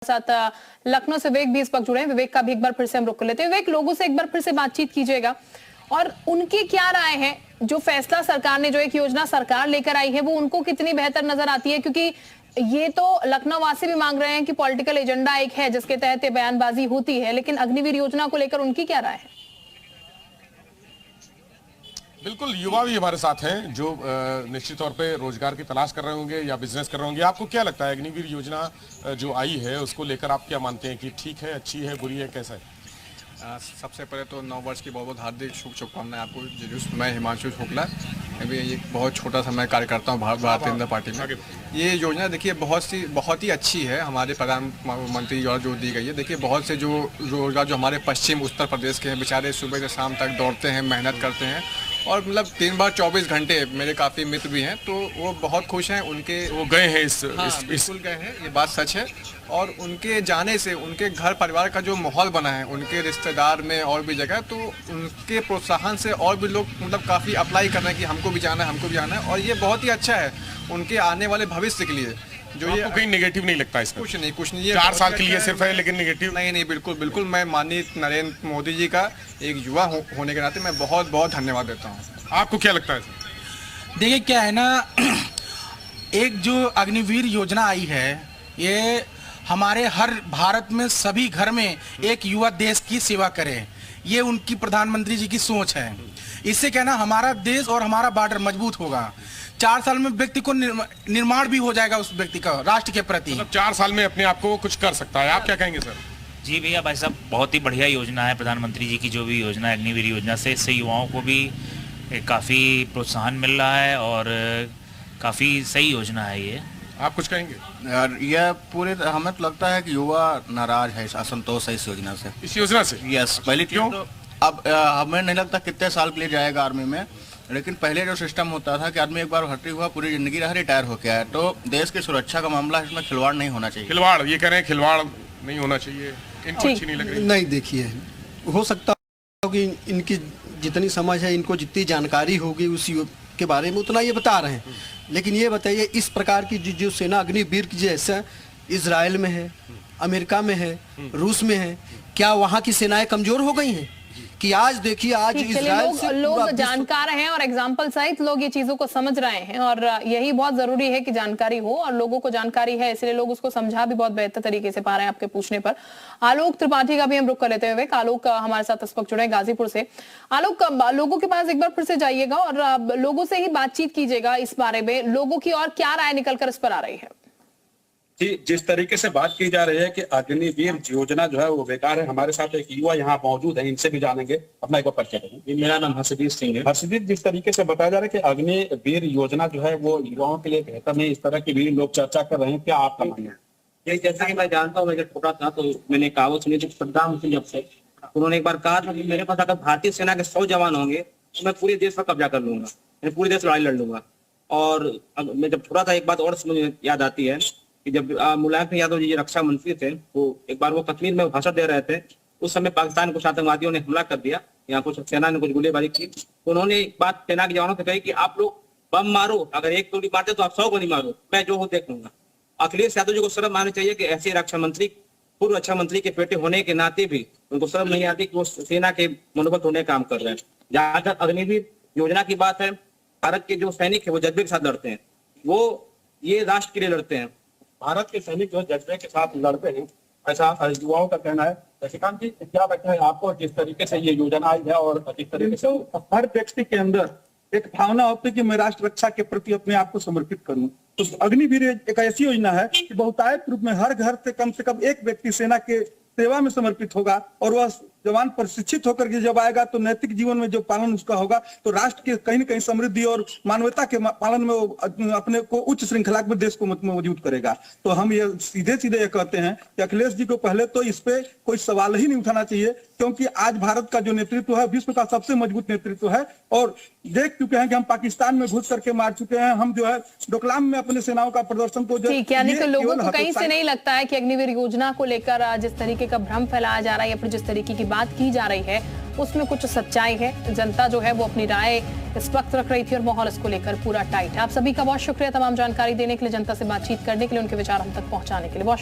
साथ लखनऊ से विवेक भी इस वक्त जुड़े हैं। विवेक का भी एक बार फिर से हम रुक कर लेते हैं। विवेक, लोगों से एक बार फिर से बातचीत कीजिएगा और उनकी क्या राय है, जो फैसला सरकार ने, जो एक योजना सरकार लेकर आई है, वो उनको कितनी बेहतर नजर आती है? क्योंकि ये तो लखनऊ वासी भी मांग रहे हैं कि पॉलिटिकल एजेंडा एक है जिसके तहत ये बयानबाजी होती है, लेकिन अग्निवीर योजना को लेकर उनकी क्या राय है? बिल्कुल, युवा भी हमारे साथ हैं जो निश्चित तौर पे रोजगार की तलाश कर रहे होंगे या बिजनेस कर रहे होंगे। आपको क्या लगता है अग्निवीर योजना जो आई है उसको लेकर आप क्या मानते हैं कि ठीक है, अच्छी है, बुरी है, कैसा है? सबसे पहले तो नव वर्ष की बहुत बहुत हार्दिक शुभकामनाएं आपको। मैं हिमांशु शुक्ला, अभी एक बहुत छोटा सा मैं कार्यकर्ता हूँ भारतीय जनता पार्टी में। ये योजना देखिए बहुत ही अच्छी है, हमारे प्रधानमंत्री द्वारा जो दी गई है। देखिए बहुत से जो रोजगार जो हमारे पश्चिम उत्तर प्रदेश के हैं, बेचारे सुबह से शाम तक दौड़ते हैं, मेहनत करते हैं और मतलब 3 बार 24 घंटे, मेरे काफ़ी मित्र भी हैं तो वो बहुत खुश हैं। वो गए हैं बिल्कुल गए हैं, ये बात सच है। और उनके जाने से उनके घर परिवार का जो माहौल बना है, उनके रिश्तेदार में और भी जगह, तो उनके प्रोत्साहन से और भी लोग मतलब काफ़ी अप्लाई कर रहे हैं कि हमको भी जाना है और ये बहुत ही अच्छा है उनके आने वाले भविष्य के लिए। जो ये कहीं नेगेटिव नहीं लगता इसमें? कुछ नहीं, ये 4 साल के लिए सिर्फ है, लेकिन नेगेटिव नहीं, बिल्कुल मैं माननीय नरेंद्र मोदी जी का एक युवा होने के नाते मैं बहुत बहुत धन्यवाद देता हूँ। आपको क्या लगता है? देखिए क्या है ना, एक जो अग्निवीर योजना आई है, ये हमारे हर भारत में सभी घर में एक युवा देश की सेवा करे, ये उनकी प्रधानमंत्री जी की सोच है। इससे क्या ना, हमारा देश और हमारा बॉर्डर मजबूत होगा। 4 साल में व्यक्ति को निर्माण भी हो जाएगा उस व्यक्ति का राष्ट्र के प्रति। मतलब 4 साल में अपने आप को कुछ कर सकता है। आप क्या कहेंगे सर? जी भैया, भाई साहब, बहुत ही बढ़िया योजना है प्रधानमंत्री जी की जो भी योजना है अग्निवीर योजना से। इससे युवाओं को भी काफ़ी प्रोत्साहन मिल रहा है और काफ़ी सही योजना है ये। आप कुछ कहेंगे? यार यह पूरे हमें तो लगता है कि युवा नाराज है, असंतोष है इस योजना से। इस योजना से? यस। पहले क्यों? तो अब हमें नहीं लगता कितने साल के लिए जाएगा आर्मी में, लेकिन पहले जो सिस्टम होता था कि आदमी एक बार भर्ती हुआ, पूरी जिंदगी रहा, रिटायर होके आया, तो देश की सुरक्षा का मामला है, इसमें खिलवाड़ नहीं होना चाहिए। खिलवाड़ ये कह रहे हैं, खिलवाड़ नहीं होना चाहिए, इनको अच्छी नहीं लग रही? नहीं, देखिए हो सकता है कि इनकी जितनी समझ है, इनको जितनी जानकारी होगी उस के बारे में उतना ये बता रहे हैं, लेकिन ये बताइए इस प्रकार की जो सेना अग्निवीर की जैसा इजराइल में है, अमेरिका में है, रूस में है, क्या वहाँ की सेनाएं कमजोर हो गई हैं? कि आज देखिए, आज इजराइल से लोग जानकार हैं और एग्जाम्पल सहित लोग ये चीजों को समझ रहे हैं और यही बहुत जरूरी है कि जानकारी हो और लोगों को जानकारी है, इसलिए लोग उसको समझा भी बहुत बेहतर तरीके से पा रहे हैं आपके पूछने पर। आलोक त्रिपाठी का भी हम रुख कर लेते हुए, आलोक हमारे साथ इस वक्त जुड़े गाजीपुर से। आलोक, लोगों के पास एक बार फिर से जाइएगा और लोगों से ही बातचीत कीजिएगा इस बारे में, लोगों की और क्या राय निकल कर इस पर आ रही है? जी, जिस तरीके से बात की जा रही है कि अग्निवीर योजना जो है वो बेकार है, हमारे साथ एक युवा यहाँ मौजूद है, इनसे भी जानेंगे। अपना एक बार परिचय करें। मेरा नाम हर्षदीप सिंह है। हर्षदीप, जिस तरीके से बताया जा रहा है कि अग्निवीर योजना जो है वो युवाओं के लिए बेहतर नहीं, इस तरह की भी लोग चर्चा कर रहे हैं, क्या आपका मानना है? ये जैसा कि मैं जानता हूँ, मैं जब छोटा था तो मैंने कहावत सुनी थी प्रधानमंत्री जब से, उन्होंने एक बार कहा था कि मेरे पास अगर भारतीय सेना के 100 जवान होंगे तो मैं पूरे देश पर कब्जा कर लूंगा, मैं पूरे देश लड़ाई लड़ लूंगा। और मैं जब छोटा था, एक बात और मुझे याद आती है कि जब मुलायम सिंह यादव जी रक्षा मंत्री थे, तो एक बार वो कश्मीर में भाषण दे रहे थे, उस समय पाकिस्तान कुछ आतंकवादियों ने हमला कर दिया, यहाँ कुछ सेना ने कुछ गोलीबारी की, तो उन्होंने एक बात सेना के जवानों से कही कि आप लोग बम मारो, अगर एक गोली मारते तो आप 100 गोली मारो, मैं जो हो देख लूंगा। अखिलेश यादव जी को शर्म आनी चाहिए कि ऐसे रक्षा मंत्री, पूर्व रक्षा मंत्री के बेटे होने के नाते भी उनको शर्म नहीं आती कि वो सेना के मनोबल होने काम कर रहे हैं। जहां तक अग्निवीर योजना की बात है, भारत के जो सैनिक है वो जज्बे के साथ लड़ते हैं, वो ये राष्ट्र के लिए लड़ते हैं। भारत के सैनिक जो जज्बे के साथ लड़ते हैं, ऐसा युवाओं का कहना है। शशिकांत जी, क्या लगता है आपको जिस तरीके से ये योजना आई है और जिस तरीके से हर व्यक्ति के अंदर एक भावना होती है कि मैं राष्ट्र रक्षा के प्रति अपने आप को समर्पित करूं, तो अग्निवीर एक ऐसी योजना है कि बहुतायत रूप में हर घर से कम एक व्यक्ति सेना के सेवा में समर्पित होगा और वह जवान प्रशिक्षित होकर के जब आएगा तो नैतिक जीवन में जो पालन उसका होगा तो राष्ट्र के कहीं न कहीं समृद्धि और मानवता के पालन में वो अपने को उच्च श्रृंखला में देश को मौजूद करेगा। तो हम ये सीधे ये कहते हैं कि अखिलेश जी को पहले तो इस पे कोई सवाल ही नहीं उठाना चाहिए, क्योंकि आज भारत का जो नेतृत्व है विश्व का सबसे मजबूत नेतृत्व है और देख चुके हैं कि हम पाकिस्तान में घुस करके मार चुके हैं, हम जो है डोकलाम में अपने सेनाओं का प्रदर्शन को यानी कि लोगों को कहीं से नहीं लगता है कि अग्निवीर योजना को लेकर जिस तरीके का भ्रम फैलाया जा रहा है या फिर जिस तरीके की बात की जा रही है उसमें कुछ सच्चाई है। जनता जो है वो अपनी राय इस वक्त रख रही थी और माहौल इसको लेकर पूरा टाइट है। आप सभी का बहुत शुक्रिया तमाम जानकारी देने के लिए, जनता से बातचीत करने के लिए, उनके विचार हम तक पहुंचाने के लिए। बहुत